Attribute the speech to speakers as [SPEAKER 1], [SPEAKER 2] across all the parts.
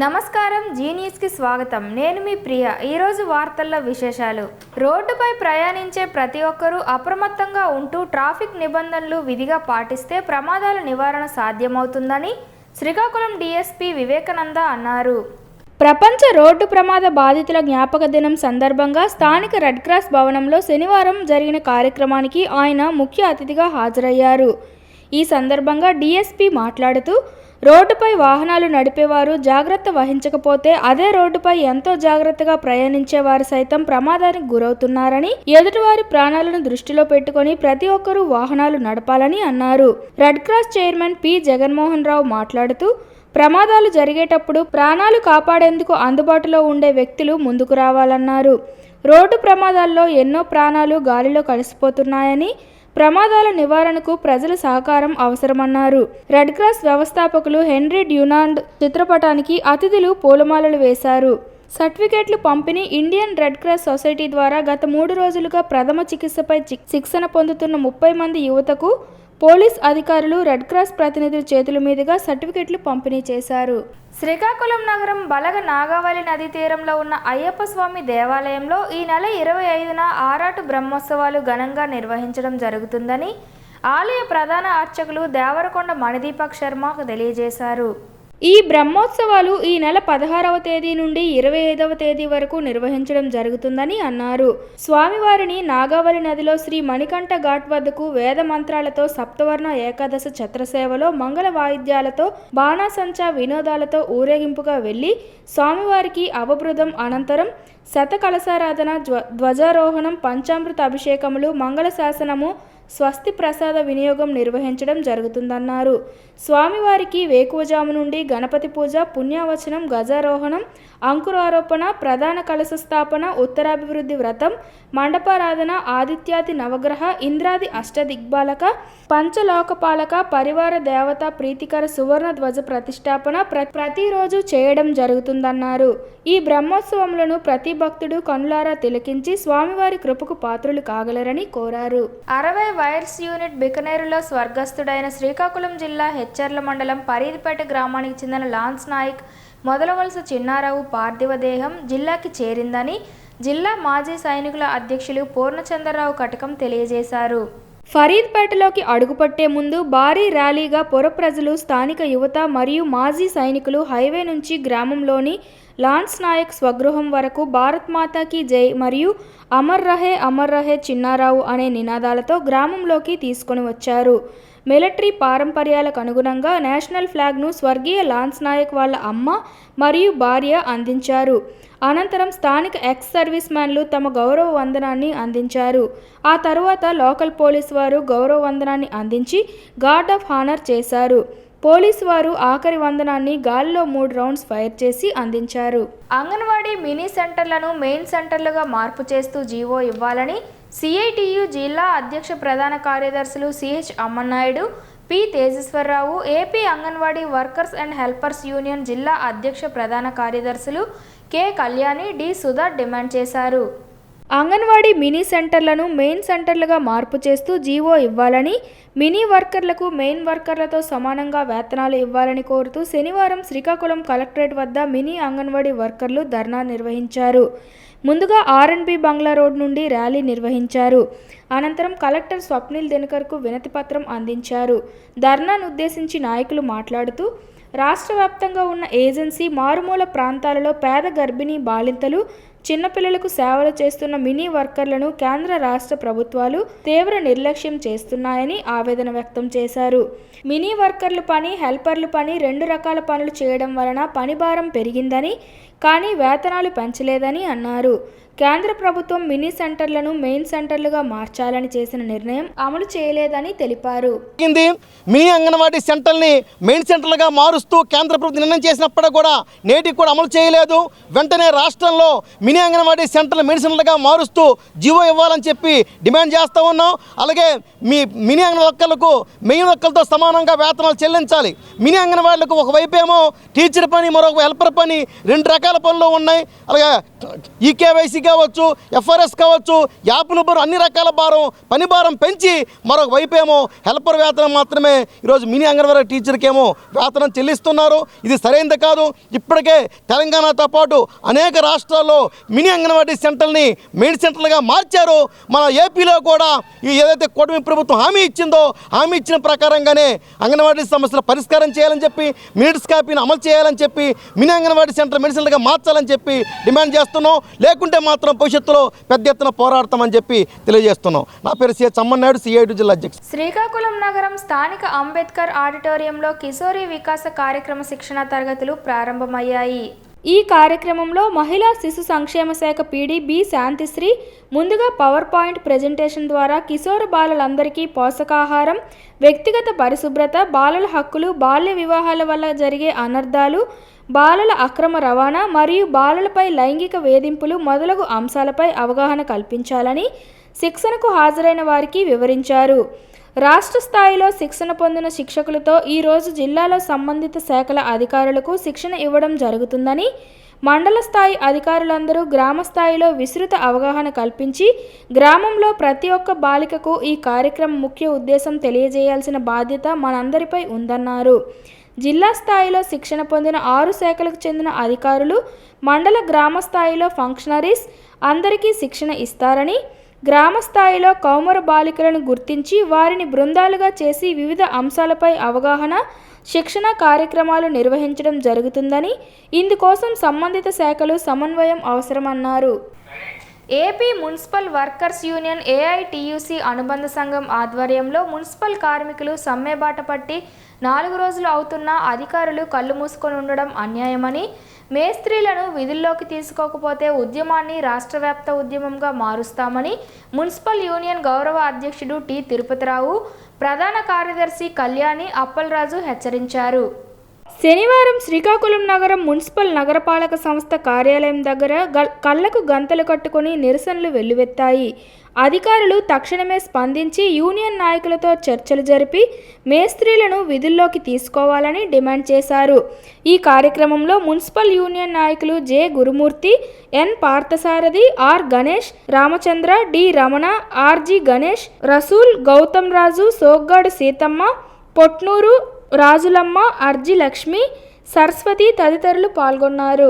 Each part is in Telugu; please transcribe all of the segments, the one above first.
[SPEAKER 1] నమస్కారం, జీ న్యూస్ కి స్వాగతం. నేను మీ ప్రియ. ఈ రోజు వార్తల్లో విశేషాలు. రోడ్డుపై ప్రయాణించే ప్రతి ఒక్కరూ అప్రమత్తంగా ఉంటూ ట్రాఫిక్ నిబంధనలు విధిగా పాటిస్తే ప్రమాదాల నివారణ సాధ్యమవుతుందని శ్రీకాకుళం డీఎస్పీ వివేకానంద అన్నారు. ప్రపంచ రోడ్డు ప్రమాద బాధితుల జ్ఞాపక దినం సందర్భంగా స్థానిక రెడ్ క్రాస్ భవనంలో శనివారం జరిగిన కార్యక్రమానికి ఆయన ముఖ్య అతిథిగా హాజరయ్యారు. ఈ సందర్భంగా డీఎస్పీ మాట్లాడుతూ, రోడ్డుపై వాహనాలు నడిపేవారు జాగ్రత్త వహించకపోతే అదే రోడ్డుపై ఎంతో జాగ్రత్తగా ప్రయాణించేవారు సైతం ప్రమాదానికి గురవుతున్నారని, ఎదుటివారి ప్రాణాలను దృష్టిలో పెట్టుకుని ప్రతి ఒక్కరూ వాహనాలు నడపాలని అన్నారు. Red Cross chairman P Jaganmohan Rao మాట్లాడుతూ, ప్రమాదాలు జరిగేటప్పుడు ప్రాణాలు కాపాడేందుకు అందుబాటులో ఉండే వ్యక్తులు ముందుకు రావాలన్నారు. రోడ్డు ప్రమాదాల్లో ఎన్నో ప్రాణాలు గాలిలో కలిసిపోతున్నాయని, ప్రమాదాల నివారణకు ప్రజల సహకారం అవసరమన్నారు. రెడ్ క్రాస్ వ్యవస్థాపకులు హెన్రీ డ్యూనాండ్ చిత్రపటానికి అతిథులు పూలమాలలు వేశారు. సర్టిఫికేట్లు పంపిణీ. ఇండియన్ రెడ్ క్రాస్ సొసైటీ ద్వారా గత 3 రోజులుగా ప్రథమ చికిత్సపై శిక్షణ పొందుతున్న 30 మంది యువతకు పోలీస్ అధికారులు రెడ్ క్రాస్ ప్రతినిధుల చేతుల మీదుగా సర్టిఫికెట్లు పంపిణీ చేశారు. శ్రీకాకుళం నగరం బలగ నాగావళి నదీ తీరంలో ఉన్న అయ్యప్ప స్వామి దేవాలయంలో ఈ నెల 25న ఆరాటు బ్రహ్మోత్సవాలు ఘనంగా నిర్వహించడం జరుగుతుందని ఆలయ ప్రధాన అర్చకులు దేవరకొండ మణిదీపక్ శర్మ తెలియజేశారు. ఈ బ్రహ్మోత్సవాలు ఈ నెల 16వ తేదీ నుండి 25వ తేదీ వరకు నిర్వహించడం జరుగుతుందని అన్నారు. స్వామివారిని నాగావళి నదిలో శ్రీ మణికంఠ ఘాట్ వద్దకు వేద మంత్రాలతో సప్తవర్ణ ఏకాదశ ఛత్రసేవలో మంగళ వాయిద్యాలతో బాణాసంచా వినోదాలతో ఊరేగింపుగా వెళ్లి స్వామివారికి అవభృదం అనంతరం శత కలశారాధన, ధ్వజారోహణం, పంచామృత అభిషేకములు, మంగళ శాసనము, స్వస్తి ప్రసాద వినియోగం నిర్వహించడం జరుగుతుందన్నారు. స్వామివారికి వేకువజాము నుండి గణపతి పూజ, పుణ్యావచనం, గజారోహణం, అంకురారోపణ, ప్రధాన కలశ స్థాపన, ఉత్తరాభివృద్ధి వ్రతం, మండపారాధన, ఆదిత్యాది నవగ్రహ, ఇంద్రాది అష్టదిగ్బాలక, పంచలోకపాలక, పరివార దేవత ప్రీతికర సువర్ణ ధ్వజ ప్రతిష్టాపన ప్రతిరోజు చేయడం జరుగుతుందన్నారు. ఈ బ్రహ్మోత్సవములను ప్రతి భక్తుడు కనులారా తిలకించి స్వామివారి కృపకు పాత్రులు కాగలరని కోరారు. 60 వైర్స్ యూనిట్ బికనేరులో స్వర్గస్థుడైన శ్రీకాకుళం జిల్లా హెచ్చర్ల మండలం పరీదిపేట గ్రామానికి చెందిన లాన్స్ నాయక్ మొదలవలస చిన్నారావు పార్థివ దేహం జిల్లాకి చేరిందని జిల్లా మాజీ సైనికుల అధ్యక్షులు పూర్ణచంద్రరావు కటకం తెలియజేశారు. ఫరీద్పేటలోకి అడుగుపట్టే ముందు భారీ ర్యాలీగా పుర ప్రజలు, స్థానిక యువత మరియు మాజీ సైనికులు హైవే నుంచి గ్రామంలోని లాన్స్ నాయక్ స్వగృహం వరకు భారత్ మాతాకి జై మరియు అమర్ రహే చిన్నారావు అనే నినాదాలతో గ్రామంలోకి తీసుకొని వచ్చారు. మిలిటరీ పారంపర్యాలకు అనుగుణంగా నేషనల్ ఫ్లాగ్ను స్వర్గీయ లాన్స్ నాయక్ వాళ్ళ అమ్మ మరియు భార్య అందించారు. అనంతరం స్థానిక ఎక్స్ సర్వీస్ మ్యాన్లు తమ గౌరవ వందనాన్ని అందించారు. ఆ తరువాత లోకల్ పోలీసు వారు గౌరవ వందనాన్ని అందించి గార్డ్ ఆఫ్ హానర్ చేశారు. పోలీసు వారు ఆఖరి వందనాన్ని గాలిలో 3 రౌండ్స్ ఫైర్ చేసి అందించారు. అంగన్వాడీ మినీ సెంటర్లను మెయిన్ సెంటర్లుగా మార్పు చేస్తూ జీవో ఇవ్వాలని సిఐటియు జిల్లా అధ్యక్ష ప్రధాన కార్యదర్శులు CH Ammannaidu, P Tejeswararao, AP Anganwadi workers and helpers union జిల్లా అధ్యక్ష ప్రధాన కార్యదర్శులు K Kalyani, D Sudha demand చేశారు. అంగన్వాడీ మినీ సెంటర్లను మెయిన్ సెంటర్లుగా మార్పు చేస్తూ జీవో ఇవ్వాలని, మినీ వర్కర్లకు మెయిన్ వర్కర్లతో సమానంగా వేతనాలు ఇవ్వాలని కోరుతూ శనివారం శ్రీకాకుళం కలెక్టరేట్ వద్ద మినీ అంగన్వాడీ వర్కర్లు ధర్నా నిర్వహించారు. ముందుగా ఆర్ఎన్బి బంగ్లా రోడ్ నుండి ర్యాలీ నిర్వహించారు. అనంతరం కలెక్టర్ స్వప్నిల్ దినకర్కు వినతి పత్రం అందించారు. ధర్నాను ఉద్దేశించి నాయకులు మాట్లాడుతూ, రాష్ట్ర వ్యాప్తంగా ఉన్న ఏజెన్సీ, మారుమూల ప్రాంతాలలో పేద గర్భిణీ బాలింతలు, చిన్నపిల్లలకు సేవలు చేస్తున్న మినీ వర్కర్లను కేంద్ర రాష్ట్ర ప్రభుత్వాలు తీవ్ర నిర్లక్ష్యం చేస్తున్నాయని ఆవేదన వ్యక్తం చేశారు. మినీ వర్కర్లు పని, హెల్పర్లు పని 2 రకాల పనులు చేయడం వలన పని భారం పెరిగిందని, కానీ వేతనాలు పెంచలేదని అన్నారు. కేంద్ర ప్రభుత్వం మినీ సెంటర్లను మెయిన్ సెంటర్లుగా మార్చాలని చేసిన నిర్ణయం అమలు చేయలేదని తెలిపారు.
[SPEAKER 2] మినీ అంగన్వాడీ సెంటర్ని మెయిన్ సెంటర్లుగా మారుస్తూ కేంద్ర ప్రభుత్వం నిర్ణయం చేసినప్పుడు కూడా నేటికి కూడా అమలు చేయలేదు. వెంటనే రాష్ట్రంలో మినీ మినీ అంగన్వాడీ సెంటర్లు మెడిసిన్లుగా మారుస్తూ జీవో ఇవ్వాలని చెప్పి డిమాండ్ చేస్తూ ఉన్నాం. అలాగే మీ మినీ అంగన్వాడీ వర్కర్లకు మెయిన్ వర్కర్లతో సమానంగా వేతనాలు చెల్లించాలి. మినీ అంగన్వాడీలకు ఒకవైపు ఏమో టీచర్ పని, మరొక హెల్పర్ పని, 2 రకాల పనులు ఉన్నాయి. అలాగే ఈకేవైసీ కావచ్చు, ఎఫ్ఆర్ఎస్ కావచ్చు, యాప్ల భారం, అన్ని రకాల పని భారం పెంచి మరొక వైపు ఏమో హెల్పర్ వేతనం మాత్రమే ఈరోజు మినీ అంగన్వాడీ టీచర్కి ఏమో వేతనం చెల్లిస్తున్నారు. ఇది సరైనది కాదు. ఇప్పటికే తెలంగాణతో పాటు అనేక రాష్ట్రాల్లో మినీ అంగన్వాడీ సెంటర్ని మెయిన్ సెంటర్లుగా మార్చారు. మన ఏపీలో కూడా ఈ ఏదైతే కూటమి ప్రభుత్వం హామీ ఇచ్చిందో హామీ ఇచ్చిన ప్రకారంగానే అంగన్వాడీ సమస్యల పరిష్కారం చేయాలని చెప్పి, మినిట్స్ కాపీని అమలు చేయాలని చెప్పి, మినీ అంగన్వాడీ సెంటర్ మెడిసిన్లుగా మార్చాలని చెప్పి డిమాండ్ చేస్తున్నాం. లేకుంటే మాత్రం భవిష్యత్తులో పెద్ద ఎత్తున పోరాడతామని చెప్పి తెలియజేస్తున్నాం. నా పేరు సి చమ్మన్నాయుడు, సిఐటి జిల్లా అధ్యక్షుడు.
[SPEAKER 1] శ్రీకాకుళం నగరం స్థానిక అంబేద్కర్ ఆడిటోరియంలో కిశోరి వికాస కార్యక్రమ శిక్షణ తరగతులు ప్రారంభమయ్యాయి. ఈ కార్యక్రమంలో మహిళా శిశు సంక్షేమ శాఖ పీడీ బి శాంతిశ్రీ ముందుగా పవర్ పాయింట్ ప్రెజెంటేషన్ ద్వారా కిశోర బాలలందరికీ పోషకాహారం, వ్యక్తిగత పరిశుభ్రత, బాలల హక్కులు, బాల్య వివాహాల వల్ల జరిగే అనర్థాలు, బాలల అక్రమ రవాణా మరియు బాలలపై లైంగిక వేధింపులు మొదలగు అంశాలపై అవగాహన కల్పించాలని శిక్షణకు హాజరైన వారికి వివరించారు. రాష్ట్ర స్థాయిలో శిక్షణ పొందిన శిక్షకులతో ఈరోజు జిల్లాలో సంబంధిత శాఖల అధికారులకు శిక్షణ ఇవ్వడం జరుగుతుందని, మండల స్థాయి అధికారులందరూ గ్రామ స్థాయిలో విస్తృత అవగాహన కల్పించి గ్రామంలో ప్రతి ఒక్క బాలికకు ఈ కార్యక్రమం ముఖ్య ఉద్దేశం తెలియజేయాల్సిన బాధ్యత మనందరిపై ఉందన్నారు. జిల్లా స్థాయిలో శిక్షణ పొందిన 6 శాఖలకు చెందిన అధికారులు మండల గ్రామ స్థాయిలో ఫంక్షనరీస్ అందరికీ శిక్షణ ఇస్తారని, గ్రామ స్థాయిలో కౌమార బాలికలను గుర్తించి వారిని బృందాలుగా చేసి వివిధ అంశాలపై అవగాహన, శిక్షణ కార్యక్రమాలు నిర్వహించడం జరుగుతుందని, ఇందుకోసం సంబంధిత శాఖలు సమన్వయం అవసరమన్నారు. AP municipal workers union AITUC అనుబంధ సంఘం ఆధ్వర్యంలో మున్సిపల్ కార్మికులు సమ్మెబాట పట్టి 4 రోజులు అవుతున్నా అధికారులు కళ్ళు మూసుకొని ఉండడం అన్యాయమని, మేస్త్రీలను విధుల్లోకి తీసుకోకపోతే ఉద్యమాన్ని రాష్ట్రవ్యాప్త ఉద్యమంగా మారుస్తామని మున్సిపల్ యూనియన్ గౌరవ అధ్యక్షుడు టి తిరుపతిరావు, ప్రధాన కార్యదర్శి కళ్యాణి అప్పలరాజు హెచ్చరించారు. శనివారం శ్రీకాకుళం నగరం మున్సిపల్ నగరపాలక సంస్థ కార్యాలయం దగ్గర కళ్లకు గంతలు కట్టుకుని నిరసనలు వెల్లువెత్తాయి. అధికారులు తక్షణమే స్పందించి యూనియన్ నాయకులతో చర్చలు జరిపి మేస్త్రీలను విధుల్లోకి తీసుకోవాలని డిమాండ్ చేశారు. ఈ కార్యక్రమంలో మున్సిపల్ యూనియన్ నాయకులు J Gurumurthy, N Parthasarathi, R Ganesh, Ramachandra, D Ramana, RG Ganesh, Rasool, Gautam Raju, Soggadu Seethamma, Potnuru Rajulamma, RG Lakshmi, Saraswati తదితరులు పాల్గొన్నారు.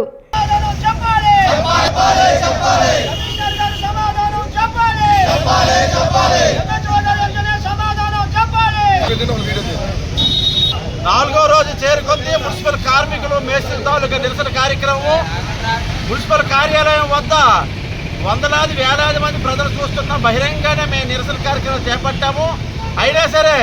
[SPEAKER 3] నాలుగో రోజు చేరుకుంది మున్సిపల్ కార్మికులు మేస్త్రి తాలూకా నిరసన కార్యక్రమం. మున్సిపల్ కార్యాలయం వద్ద వందలాది వేలాది మంది ప్రజలు చూస్తున్న బహిరంగానే మేము నిరసన కార్యక్రమం చేపట్టాము. అయినా సరే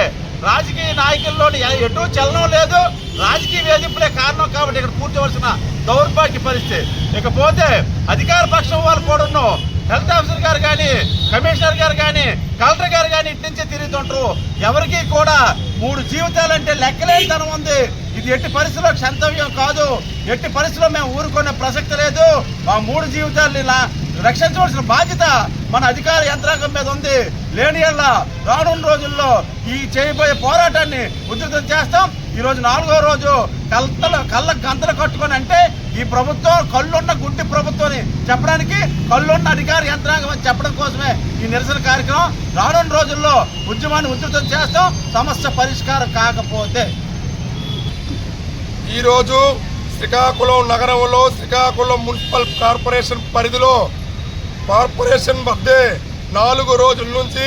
[SPEAKER 3] రాజకీయ నాయకుల్లో ఎటు చలనం లేదు. రాజకీయ వేధింపులే కారణం కాబట్టి ఇక్కడ కూర్చోవలసిన దౌర్భాగ్య పరిస్థితి. ఇకపోతే అధికార పక్షం వాళ్ళు కూడా ఉన్నాం. హెల్త్ ఆఫీసర్ గారు కానీ, కమిషనర్ గారు కానీ, కలెక్టర్ గారు కానీ ఇటు నుంచే తిరుగుతుంటారు. ఎవరికి కూడా 3 జీవితాలంటే లెక్కలేనితనం ఉంది. ఇది ఎట్టి పరిస్థితుల్లో క్షంతవ్యం కాదు. ఎట్టి పరిస్థితుల్లో మేము ఊరుకునే ప్రసక్తి లేదు. ఆ 3 జీవితాలని రక్షించవలసిన బాధ్యత మన అధికార యంత్రాంగం మీద ఉంది. లేని వల్ల రానున్న రోజుల్లో ఈ చేయబోయే పోరాటాన్ని ఉధృతం చేస్తాం. ఈరోజు 4వ రోజు కళ్ళకు గంతలు కట్టుకొని అంటే ఈ ప్రభుత్వం కళ్ళున్న గుడ్డి ప్రభుత్వం అని చెప్పడానికి, కళ్ళున్న అధికార యంత్రాంగం అని చెప్పడం కోసమే ఈ నిరసన కార్యక్రమం. రానున్న రోజుల్లో ఉద్యమాన్ని ఉధృతం చేస్తాం సమస్య పరిష్కారం కాకపోతే.
[SPEAKER 4] ఈరోజు శ్రీకాకుళం నగరంలో శ్రీకాకుళం మున్సిపల్ కార్పొరేషన్ పరిధిలో కార్పొరేషన్ మధ్య 4 రోజుల నుంచి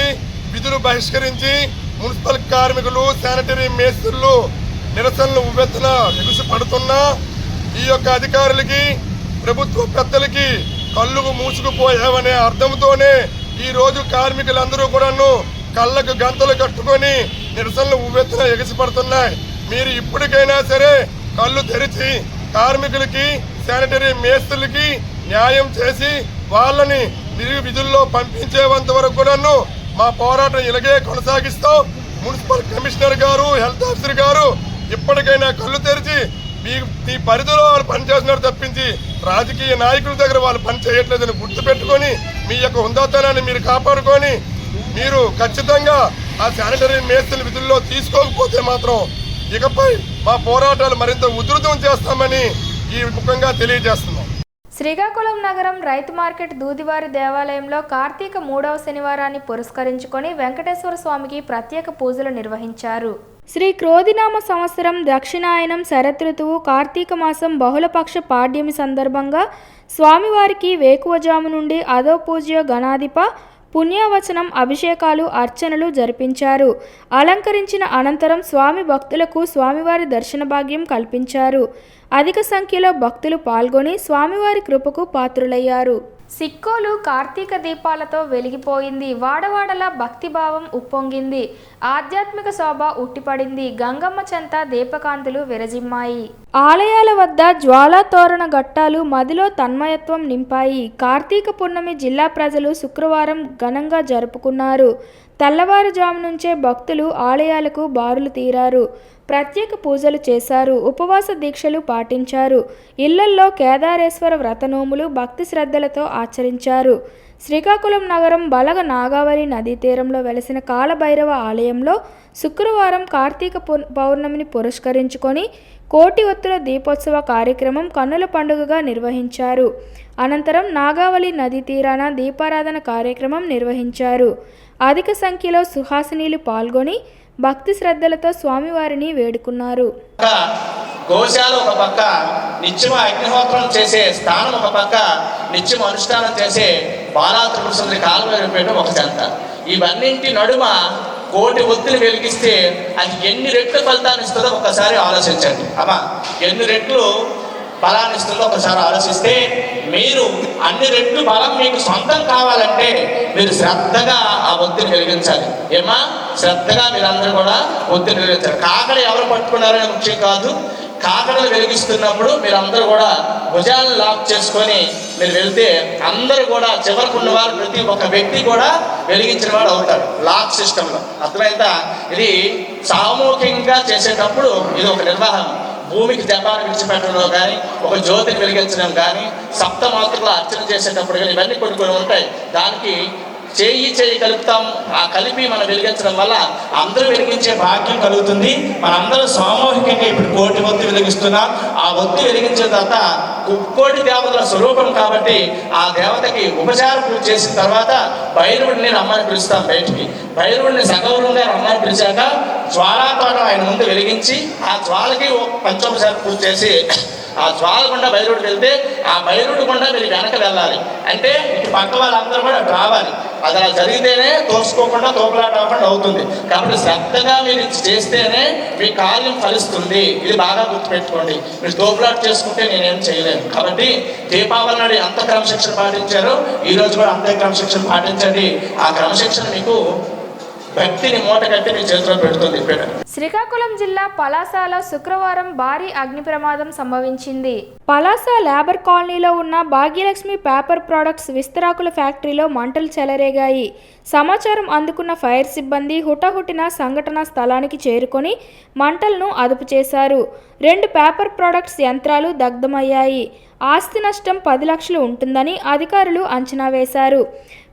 [SPEAKER 4] విధులు బహిష్కరించి మున్సిపల్ కార్మికులు, శానిటరీ మేస్త్రులు నిరసనలు ఉవ్వెత్తున ఎగుసిపడుతున్నా ఈ యొక్క అధికారులకి, ప్రభుత్వ పెద్దలకి కళ్ళకు మూసుకుపోయామనే అర్థంతోనే ఈరోజు కార్మికులందరూ కూడాను కళ్ళకు గంతలు కట్టుకొని నిరసనలు ఉవ్వెత్తున ఎగిసిపడుతున్నాయి. మీరు ఇప్పటికైనా సరే కళ్ళు తెరిచి కార్మికులకి, శానిటరీ మేస్త్రులకి న్యాయం చేసి వాళ్ళని తిరిగి విధుల్లో పంపించేంత వరకు కూడాను మా పోరాటం ఇలాగే కొనసాగిస్తాం. మున్సిపల్ కమిషనర్ గారు, హెల్త్ ఆఫీసర్ గారు ఇప్పటికైనా కళ్ళు తెరిచి మీ పరిధిలో వాళ్ళు పనిచేస్తున్నారు తప్పించి రాజకీయ నాయకుల దగ్గర వాళ్ళు పని చేయట్లేదని గుర్తుపెట్టుకొని మీ యొక్క హుందాతనాన్ని మీరు కాపాడుకొని మీరు ఖచ్చితంగా ఆ శానిటరీ మేస్త్రి విధుల్లో తీసుకోకపోతే మాత్రం ఇకపై మా పోరాటాలు మరింత ఉధృతం చేస్తామని ఈ ముఖంగా తెలియజేస్తున్నాం.
[SPEAKER 1] శ్రీకాకుళం నగరం రైతు మార్కెట్ దూదివారి దేవాలయంలో కార్తీక 3వ శనివారాన్ని పురస్కరించుకొని వెంకటేశ్వర స్వామికి ప్రత్యేక పూజలు నిర్వహించారు. శ్రీ క్రోధినామ సంవత్సరం దక్షిణాయనం శరదృతువు కార్తీక మాసం బహుళపక్ష పాడ్యమి సందర్భంగా స్వామివారికి వేకువజాము నుండి అదో పూజ్య గణాధిప పుణ్యవచనం అభిషేకాలు అర్చనలు జరిపించారు. అలంకరించిన అనంతరం స్వామి భక్తులకు స్వామివారి దర్శన భాగ్యం కల్పించారు. అధిక సంఖ్యలో భక్తులు పాల్గొని స్వామివారి కృపకు పాత్రులయ్యారు. సిక్కోలు కార్తీక దీపాలతో వెలిగిపోయింది. వాడవాడలా భక్తిభావం ఉప్పొంగింది. ఆధ్యాత్మిక శోభ ఉట్టిపడింది. గంగమ్మ చెంత దీపకాంతులు విరజిమ్మాయి. ఆలయాల వద్ద జ్వాలా తోరణ ఘట్టాలు మదిలో తన్మయత్వం నింపాయి. కార్తీక పున్నమి జిల్లా ప్రజలు శుక్రవారం ఘనంగా జరుపుకున్నారు. తెల్లవారుజాము నుంచే భక్తులు ఆలయాలకు బారులు తీరారు. ప్రత్యేక పూజలు చేశారు. ఉపవాస దీక్షలు పాటించారు. ఇళ్లల్లో కేదారేశ్వర వ్రతనోములు భక్తి శ్రద్ధలతో ఆచరించారు. శ్రీకాకుళం నగరం బలగ నాగావళి నదీ తీరంలో వెలసిన కాలభైరవ ఆలయంలో శుక్రవారం కార్తీక పౌర్ణమిని పురస్కరించుకొని కోటి ఒత్తుల దీపోత్సవ కార్యక్రమం కన్నుల పండుగగా నిర్వహించారు. అనంతరం నాగావళి నదీ తీరాన దీపారాధన కార్యక్రమం నిర్వహించారు. అధిక సంఖ్యలో సుహాసినీలు పాల్గొని భక్తి శ్రద్ధలతో స్వామివారిని వేడుకున్నారు.
[SPEAKER 5] గోశాల ఒక పక్క నిత్యం అగ్నిహోత్రం చేసే స్థానం ఒక పక్క నిత్యం అనుష్ఠానం చేసే బాలాత్రిపుర కాలభైరవ ఒక చెంత. ఇవన్నింటి నడుమ కోటి ఒత్తిడి వెలిగిస్తే అది ఎన్ని రెట్లు ఫలితాన్ని ఇస్తుందో ఒకసారి ఆలోచించండి. అమ్మా, ఎన్ని రెట్లు బలాన్ని ఇస్తుందో ఒకసారి ఆలోచిస్తే మీరు అన్ని రెట్లు బలం మీకు సొంతం కావాలంటే మీరు శ్రద్ధగా ఆ ఒత్తిడి వెలిగించాలి. ఏమా, శ్రద్ధగా మీరందరూ కూడా ఒత్తిడి వెలిగించాలి. కాకడ ఎవరు పట్టుకున్నారనే ముఖ్యం కాదు. కాకడలు వెలిగిస్తున్నప్పుడు మీరందరూ కూడా భుజాలను లాక్ చేసుకొని మీరు వెళ్తే అందరూ కూడా చివరికి ఉన్నవారు ప్రతి ఒక్క వ్యక్తి కూడా వెలిగించిన వాడు అవుతాడు లాక్ సిస్టంలో. అర్థమైందా? ఇది సామూహికంగా చేసేటప్పుడు ఇది ఒక నిర్వహణ. భూమికి జపాన్ని విడిచిపెట్టడంలో కానీ, ఒక జ్యోతిని వెలిగించడం కానీ, సప్తమాతృకలు అర్చన చేసేటప్పుడు కానీ ఇవన్నీ కొన్ని ఉంటాయి. దానికి చేయి కలుపుతాం. ఆ కలిపి మనం వెలిగించడం వల్ల అందరూ వెలిగించే భాగ్యం కలుగుతుంది. మనందరూ సామూహికంగా ఇప్పుడు కోటి ఒత్తి వెలిగిస్తున్నాం. ఆ ఒత్తి వెలిగించిన తర్వాత కోటి దేవతల స్వరూపం కాబట్టి ఆ దేవతకి ఉపచార పూజ చేసిన తర్వాత భైరవుడిని రమ్మని పిలుస్తాం బయటికి. భైరవుడిని సగౌరవంగా రమ్మని పిలిచాక జ్వాలాతోట ఆయన ముందు వెలిగించి ఆ జ్వాలకి పంచోపచార పూజ చేసి ఆ జ్వాల గుండా భైరవుడికి వెళ్తే ఆ భైరవుడి గుండా మీరు వెనక వెళ్ళాలి. అంటే ఇటు పక్క వాళ్ళందరూ కూడా రావాలి. అది అలా జరిగితేనే తోసుకోకుండా తోపులాట అవ్వకుండా అవుతుంది. కాబట్టి శ్రద్ధగా మీరు చేస్తేనే మీ కార్యం ఫలిస్తుంది. ఇది బాగా గుర్తుపెట్టుకోండి. మీరు తోపులాట చేసుకుంటే నేనేం చేయలేను. కాబట్టి దీపావళి నాడు ఎంత క్రమశిక్షణ పాటించారో ఈరోజు కూడా అంతే క్రమశిక్షణ పాటించండి. ఆ క్రమశిక్షణ మీకు భక్తిని మూట కట్టి మీ చేతిలో పెడుతుంది.
[SPEAKER 1] శ్రీకాకుళం జిల్లా పలాసలో శుక్రవారం భారీ అగ్ని ప్రమాదం సంభవించింది. పలాస లేబర్ కాలనీలో ఉన్న భాగ్యలక్ష్మి పేపర్ ప్రొడక్ట్స్ విస్తరాకుల ఫ్యాక్టరీలో మంటలు చెలరేగాయి. సమాచారం అందుకున్న ఫైర్ సిబ్బంది హుటాహుటిన సంఘటనా స్థలానికి చేరుకొని మంటలను అదుపు చేశారు. 2 పేపర్ ప్రొడక్ట్స్ యంత్రాలు దగ్ధమయ్యాయి. ఆస్తి నష్టం 10 లక్షలు ఉంటుందని అధికారులు అంచనా వేశారు.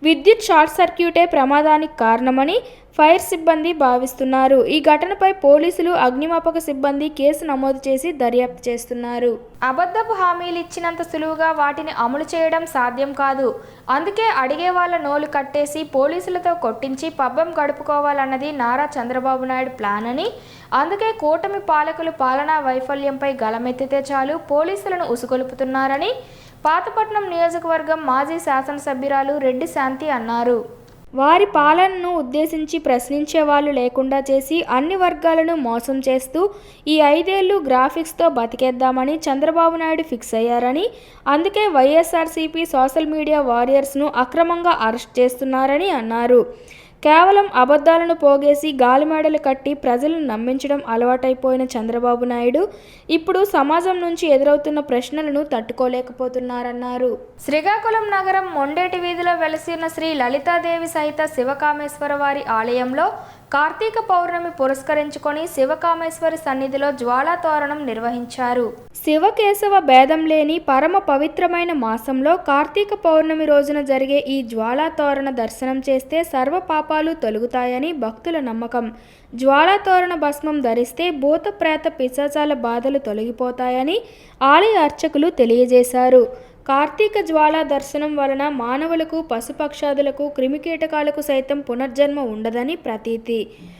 [SPEAKER 1] విద్యుత్ షార్ట్ సర్క్యూటే ప్రమాదానికి కారణమని ఫైర్ సిబ్బంది భావిస్తున్నారు. ఈ ఘటనపై పోలీసులు అగ్నిమాపక సిబ్బంది కేసు నమోదు చేసి దర్యాప్తు చేస్తున్నారు. అబద్ధపు హామీలు ఇచ్చినంత సులువుగా వాటిని అమలు చేయడం సాధ్యం కాదు. అందుకే అడిగే వాళ్ళ నోలు కట్టేసి పోలీసులతో కొట్టించి పబ్బం గడుపుకోవాలన్నది నారా చంద్రబాబు నాయుడు ప్లాన్ అని, అందుకే కూటమి పాలకులు పాలనా వైఫల్యంపై గళమెత్తితే చాలు పోలీసులను ఉసుగొలుపుతున్నారని పాతపట్నం నియోజకవర్గం మాజీ శాసనసభ్యురాలు రెడ్డి శాంతి అన్నారు. వారి పాలనను ఉద్దేశించి ప్రశ్నించే వాళ్ళు లేకుండా చేసి అన్ని వర్గాలను మోసం చేస్తూ ఈ 5 ఏళ్లు గ్రాఫిక్స్తో బతికేద్దామని చంద్రబాబు నాయుడు ఫిక్స్ అయ్యారని, అందుకే వైఎస్ఆర్సీపీ సోషల్ మీడియా వారియర్స్ను అక్రమంగా అరెస్ట్ చేస్తున్నారని అన్నారు. కేవలం అబద్ధాలను పోగేసి గాలిమేడలు కట్టి ప్రజలను నమ్మించడం అలవాటైపోయిన చంద్రబాబు నాయుడు ఇప్పుడు సమాజం నుంచి ఎదురవుతున్న ప్రశ్నలను తట్టుకోలేకపోతున్నారన్నారు. శ్రీకాకుళం నగరం మొండేటి వీధిలో వెలసిన శ్రీ లలితాదేవి సహిత శివకామేశ్వర వారి ఆలయంలో కార్తీక పౌర్ణమి పురస్కరించుకొని శివకామేశ్వరి సన్నిధిలో జ్వాలా తోరణం నిర్వహించారు. శివకేశవ భేదం లేని పరమ పవిత్రమైన మాసంలో కార్తీక పౌర్ణమి రోజున జరిగే ఈ జ్వాలా తోరణ దర్శనం చేస్తే సర్వ పాపాలు తొలగుతాయని భక్తుల నమ్మకం. జ్వాలా తోరణ భస్మం ధరిస్తే భూత ప్రేత పిశాచాల బాధలు తొలగిపోతాయని ఆలయ అర్చకులు తెలియజేశారు. కార్తీక జ్వాలా దర్శనం వలన మానవులకు, పశుపక్షాదులకు, క్రిమికీటకాలకు సైతం పునర్జన్మ ఉండదని ప్రతీతి.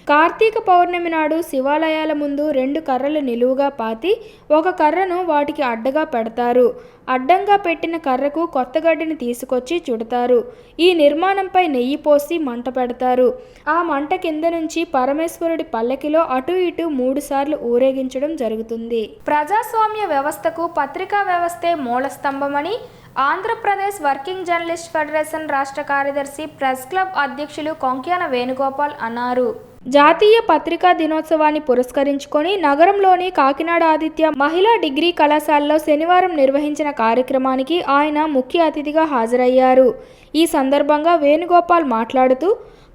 [SPEAKER 1] కార్తీక పౌర్ణమి నాడు శివాలయాల ముందు 2 కర్రలు నిలువుగా పాతి ఒక కర్రను వాటికి అడ్డగా పెడతారు. అడ్డంగా పెట్టిన కర్రకు కొత్త గడ్డిని తీసుకొచ్చి చుడతారు. ఈ నిర్మాణంపై నెయ్యి పోసి మంట పెడతారు. ఆ మంట కింద నుంచి పరమేశ్వరుడి పల్లకిలో అటు ఇటు 3 సార్లు ఊరేగించడం జరుగుతుంది. ప్రజాస్వామ్య వ్యవస్థకు పత్రికా వ్యవస్థే మూల స్తంభమని ఆంధ్రప్రదేశ్ వర్కింగ్ జర్నలిస్ట్ ఫెడరేషన్ రాష్ట్ర కార్యదర్శి ప్రెస్ క్లబ్ అధ్యక్షులు కొంక్యాన వేణుగోపాల్ అన్నారు. జాతీయ పత్రికా దినోత్సవాన్ని పురస్కరించుకొని నగరంలోని కాకినాడ ఆదిత్య మహిళా డిగ్రీ కళాశాలలో శనివారం నిర్వహించిన కార్యక్రమానికి ఆయన ముఖ్య అతిథిగా హాజరయ్యారు. ఈ సందర్భంగా వేణుగోపాల్ మాట్లాడుతూ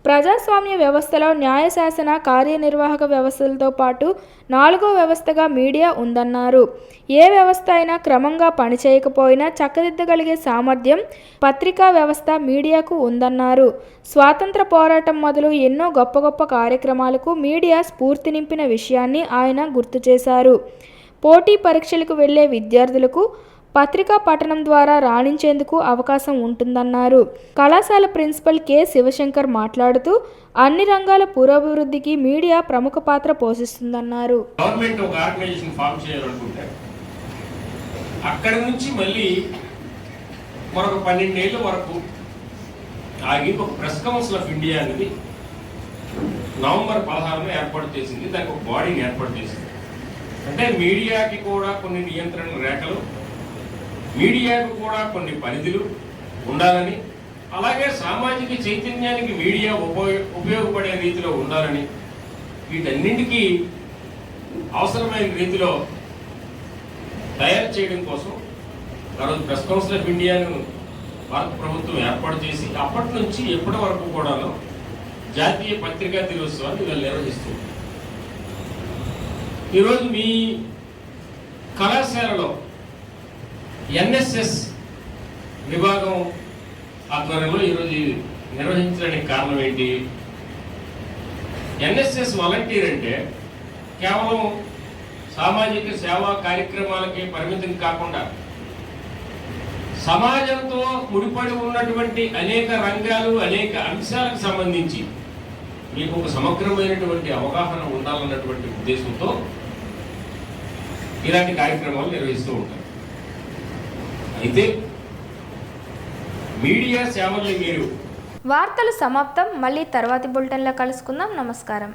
[SPEAKER 1] ప్రజాస్వామ్య వ్యవస్థలో న్యాయశాసన, కార్యనిర్వాహక వ్యవస్థలతో పాటు 4వ వ్యవస్థగా మీడియా ఉందన్నారు. ఏ వ్యవస్థ అయినా క్రమంగా పనిచేయకపోయినా చక్కదిద్దగలిగే సామర్థ్యం పత్రికా వ్యవస్థ, మీడియాకు ఉందన్నారు. స్వాతంత్ర పోరాటం మొదలు ఎన్నో గొప్ప గొప్ప కార్యక్రమాలకు మీడియా స్ఫూర్తి నింపిన విషయాన్ని ఆయన గుర్తు చేశారు. పోటీ పరీక్షలకు వెళ్లే విద్యార్థులకు పత్రికా పఠనం ద్వారా రాణించేందుకు అవకాశం ఉంటుందన్నారు. కళాశాల ప్రిన్సిపల్ కె శివశంకర్ మాట్లాడుతూ అన్ని రంగాల పురోభివృద్ధికి మీడియా ప్రముఖ పాత్ర పోషిస్తుందన్నారు.
[SPEAKER 6] గవర్నమెంట్ ఒక ఆర్గనైజేషన్ ఫామ్ చేయాలనుకుంటే అక్కడి నుంచి మళ్ళీ మరొక 12 ఏళ్ళ వరకు ఆగి ఒక ప్రెస్ కౌన్సిల్ ఆఫ్ ఇండియా అనేది నవంబర్ 16 ఏర్పాటు చేసింది. దానికి ఒక బాడీని ఏర్పాటు చేసింది. అంటే మీడియాకి కూడా కొన్ని నియంత్రణ రేఖలు, మీడియాకు కూడా కొన్ని పరిధులు ఉండాలని, అలాగే సామాజిక చైతన్యానికి మీడియా ఉపయోగపడే రీతిలో ఉండాలని, వీటన్నింటికీ అవసరమైన రీతిలో తయారు చేయడం కోసం ఈరోజు ప్రెస్ కౌన్సిల్ ఆఫ్ ఇండియాను భారత ప్రభుత్వం ఏర్పాటు చేసి అప్పటి నుంచి ఎప్పటి వరకు కూడా జాతీయ పత్రికా దినోత్సవాన్ని వీళ్ళు నిర్వహిస్తుంది. ఈరోజు మీ కళాశాలలో ఎన్ఎస్ఎస్ విభాగం ఆధ్వర్యంలో ఈరోజు నిర్వహించడానికి కారణం ఏంటి? ఎన్ఎస్ఎస్ వాలంటీర్ అంటే కేవలం సామాజిక సేవా కార్యక్రమాలకి పరిమితం కాకుండా సమాజంతో ముడిపడి ఉన్నటువంటి అనేక రంగాలు, అనేక అంశాలకు సంబంధించి మీకు ఒక సమగ్రమైనటువంటి అవగాహన ఉండాలన్నటువంటి ఉద్దేశంతో ఇలాంటి కార్యక్రమాలు నిర్వహిస్తూ ఉంటారు. అయితే మీడియా సేవల్ని మీరు
[SPEAKER 1] వార్తలు సమాప్తం. మళ్ళీ తర్వాతి బులెటిన్లో కలుసుకుందాం. నమస్కారం.